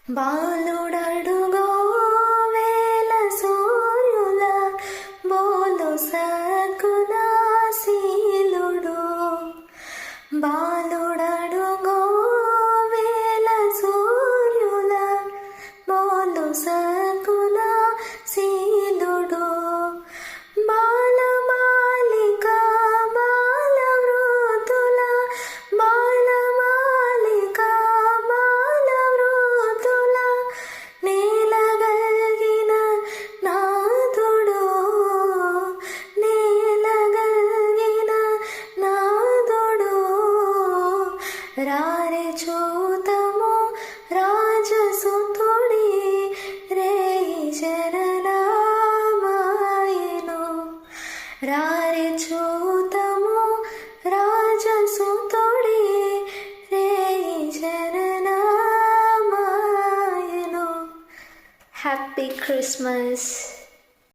బాలుడడుగో వేల సూర్యుల బోలు సకున శీలుడు. బాలుడడుగో వేల సూర్యుల బోలు సకున శీలుడు. బాలమాలిక బాలవృతుల బాలమాలిక బాలవృతుల నేలగల్గిన నాథుడు. నేలగల్గిన నాథుడు. రారే చూతము రాజసుతుడి రేయి జననామాయెను. రారే చూతము రాజసుతుడి రేయి జననామాయెను. Happy Christmas.